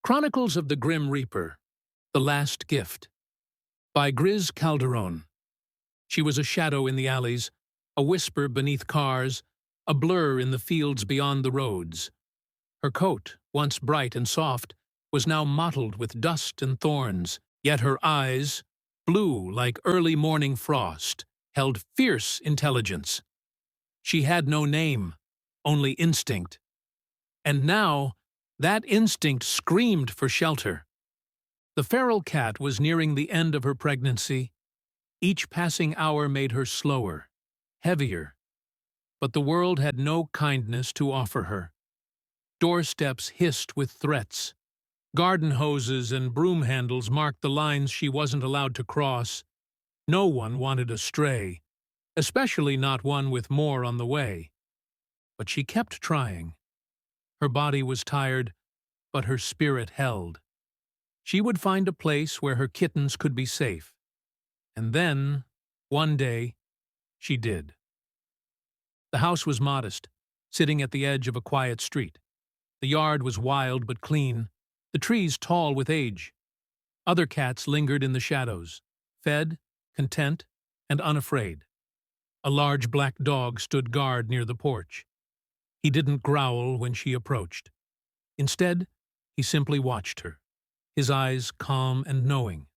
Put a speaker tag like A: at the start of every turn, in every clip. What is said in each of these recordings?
A: Chronicles of the Grim Reaper, The Last Gift, by Griz Calderon. She was a shadow in the alleys, a whisper beneath cars, a blur in the fields beyond the roads. Her coat, once bright and soft, was now mottled with dust and thorns, yet her eyes, blue like early morning frost, held fierce intelligence. She had no name, only instinct. And now, that instinct screamed for shelter. The feral cat was nearing the end of her pregnancy. Each passing hour made her slower, heavier. But the world had no kindness to offer her. Doorsteps hissed with threats. Garden hoses and broom handles marked the lines she wasn't allowed to cross. No one wanted a stray, especially not one with more on the way. But she kept trying. Her body was tired, but her spirit held. She would find a place where her kittens could be safe. And then, one day, she did. The house was modest, sitting at the edge of a quiet street. The yard was wild but clean, the trees tall with age. Other cats lingered in the shadows, fed, content, and unafraid. A large black dog stood guard near the porch. He didn't growl when she approached. Instead, he simply watched her, his eyes calm and knowing.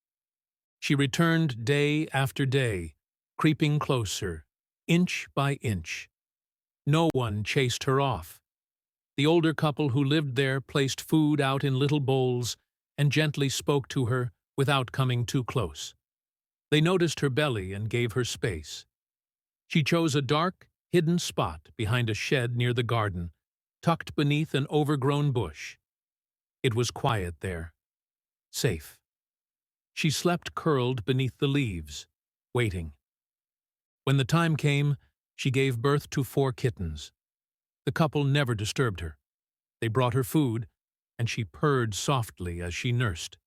A: She returned day after day, creeping closer, inch by inch. No one chased her off. The older couple who lived there placed food out in little bowls and gently spoke to her without coming too close. They noticed her belly and gave her space. She chose a dark, hidden spot behind a shed near the garden, tucked beneath an overgrown bush. It was quiet there, safe. She slept curled beneath the leaves, waiting. When the time came, she gave birth to 4 kittens. The couple never disturbed her. They brought her food, and she purred softly as she nursed.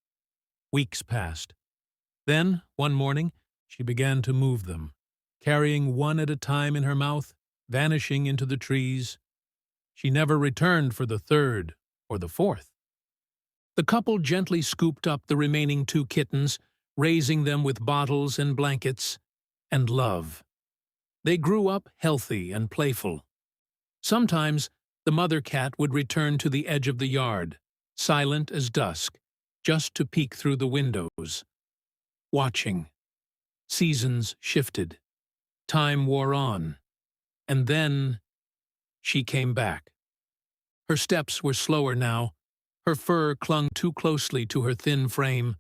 A: Weeks passed. Then, one morning, she began to move them, carrying one at a time in her mouth, vanishing into the trees. She never returned for the 3rd or the 4th. The couple gently scooped up the remaining 2 kittens, raising them with bottles and blankets, and love. They grew up healthy and playful. Sometimes the mother cat would return to the edge of the yard, silent as dusk, just to peek through the windows. Watching. Seasons shifted. Time wore on. And then she came back. Her steps were slower now. Her fur clung too closely to her thin frame.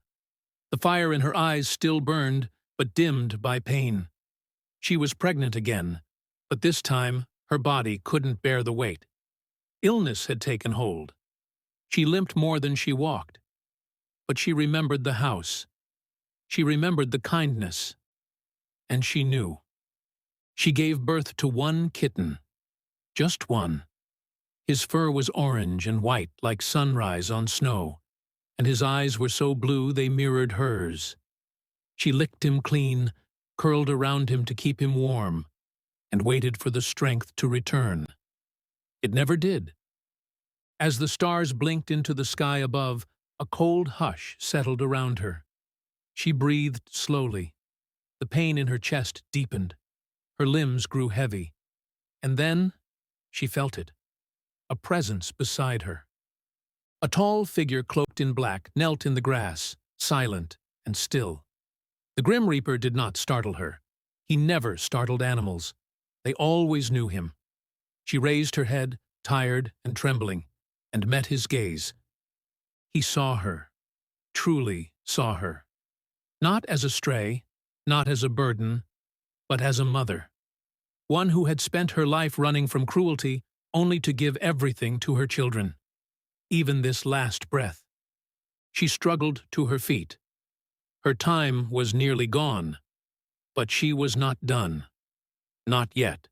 A: The fire in her eyes still burned, but dimmed by pain. She was pregnant again, but this time her body couldn't bear the weight. Illness had taken hold. She limped more than she walked. But she remembered the house. She remembered the kindness. And she knew. She gave birth to 1 kitten. Just one. His fur was orange and white like sunrise on snow, and his eyes were so blue they mirrored hers. She licked him clean, curled around him to keep him warm, and waited for the strength to return. It never did. As the stars blinked into the sky above, a cold hush settled around her. She breathed slowly. The pain in her chest deepened. Her limbs grew heavy. And then she felt it. A presence beside her. A tall figure cloaked in black knelt in the grass, silent and still. The Grim Reaper did not startle her. He never startled animals. They always knew him. She raised her head, tired and trembling, and met his gaze. He saw her, truly saw her. Not as a stray, not as a burden, but as a mother. One who had spent her life running from cruelty only to give everything to her children, even this last breath. She struggled to her feet. Her time was nearly gone, but she was not done. Not yet.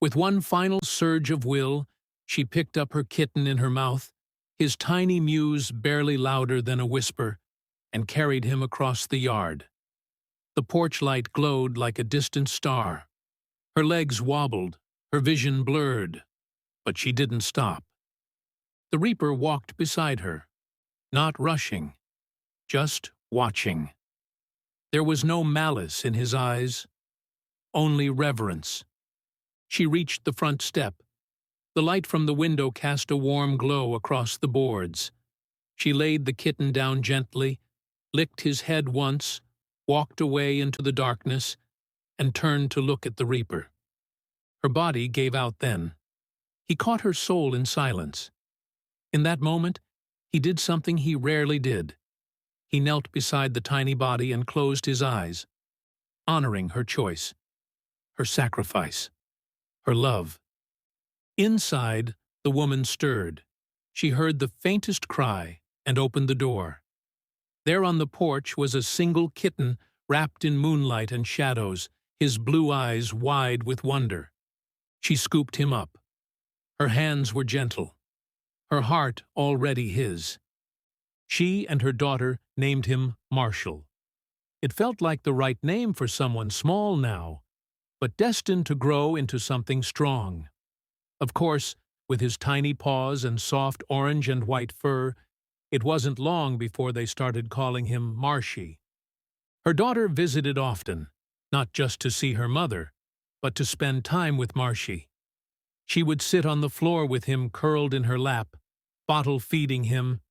A: With one final surge of will, she picked up her kitten in her mouth, his tiny mews barely louder than a whisper, and carried him across the yard. The porch light glowed like a distant star. Her legs wobbled, her vision blurred, but she didn't stop. The Reaper walked beside her, not rushing, just watching. There was no malice in his eyes, only reverence. She reached the front step. The light from the window cast a warm glow across the boards. She laid the kitten down gently, licked his head once, walked away into the darkness, and turned to look at the Reaper. Her body gave out then. He caught her soul in silence. In that moment, he did something he rarely did. He knelt beside the tiny body and closed his eyes, honoring her choice, her sacrifice, her love. Inside, the woman stirred. She heard the faintest cry and opened the door. There on the porch was a single kitten wrapped in moonlight and shadows, his blue eyes wide with wonder. She scooped him up. Her hands were gentle, her heart already his. She and her daughter named him Marshall. It felt like the right name for someone small now, but destined to grow into something strong. Of course, with his tiny paws and soft orange and white fur, it wasn't long before they started calling him Marshy. Her daughter visited often, not just to see her mother, but to spend time with Marshy. She would sit on the floor with him curled in her lap, bottle feeding him,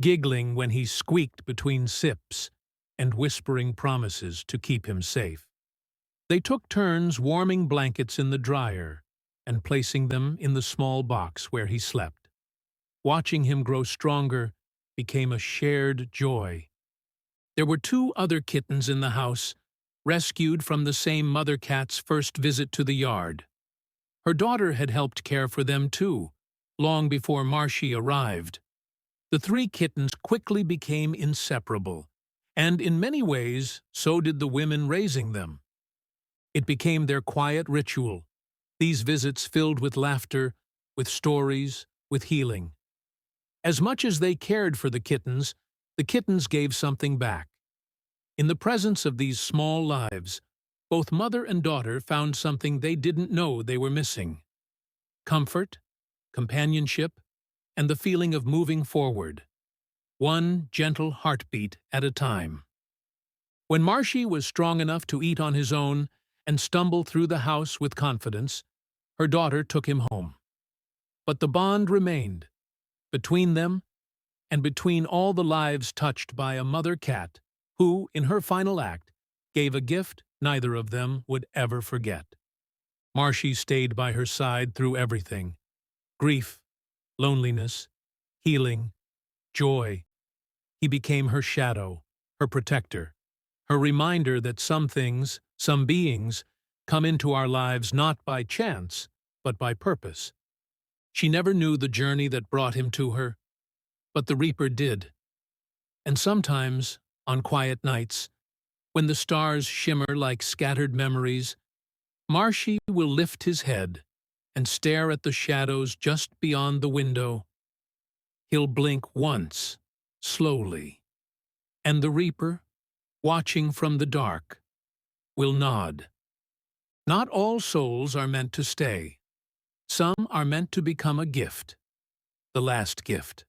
A: giggling when he squeaked between sips, and whispering promises to keep him safe. They took turns warming blankets in the dryer and placing them in the small box where he slept. Watching him grow stronger became a shared joy. There were 2 other kittens in the house, rescued from the same mother cat's first visit to the yard. Her daughter had helped care for them too, long before Marshy arrived. The 3 kittens quickly became inseparable, and in many ways, so did the women raising them. It became their quiet ritual, these visits filled with laughter, with stories, with healing. As much as they cared for the kittens gave something back. In the presence of these small lives, both mother and daughter found something they didn't know they were missing: comfort, companionship, and the feeling of moving forward, one gentle heartbeat at a time. When Marshy was strong enough to eat on his own and stumble through the house with confidence, her daughter took him home. But the bond remained, between them and between all the lives touched by a mother cat who, in her final act, gave a gift neither of them would ever forget. Marshy stayed by her side through everything: grief, loneliness, healing, joy. He became her shadow, her protector, her reminder that some things, some beings, come into our lives not by chance, but by purpose. She never knew the journey that brought him to her, but the Reaper did. And sometimes, on quiet nights, when the stars shimmer like scattered memories, Marshy will lift his head and stare at the shadows just beyond the window. He'll blink once, slowly, and the Reaper, watching from the dark, will nod. Not all souls are meant to stay. Some are meant to become a gift, the last gift.